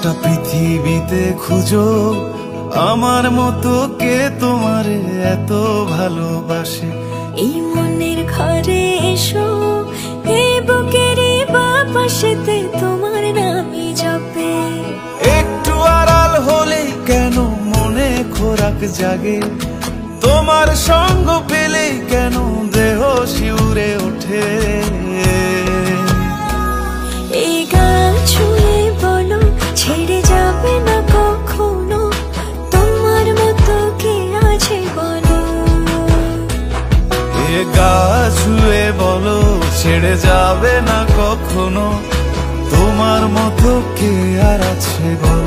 গোটা পৃথিবীতে খুঁজো আমার মতো কে তোমারে এত ভালোবাসে। এই মনের ঘরে এসো, এই বুকেরই বাপাশেতে তোমার নামই জপে। একটু আড়াল হলেই কেন মনে খোরাক জাগে, তোমার সঙ্গ পেলেই কেন দেহ শিউরে ওঠে। এই গান ছুঁয়ে বলো ছেড়ে যাবে না কখনো, তোমার মতো কে আছে বলো। এ গা ছুঁয়ে বলো ছেড়ে যাবে না কখনো, তোমার মতো কে আর আছে বলো।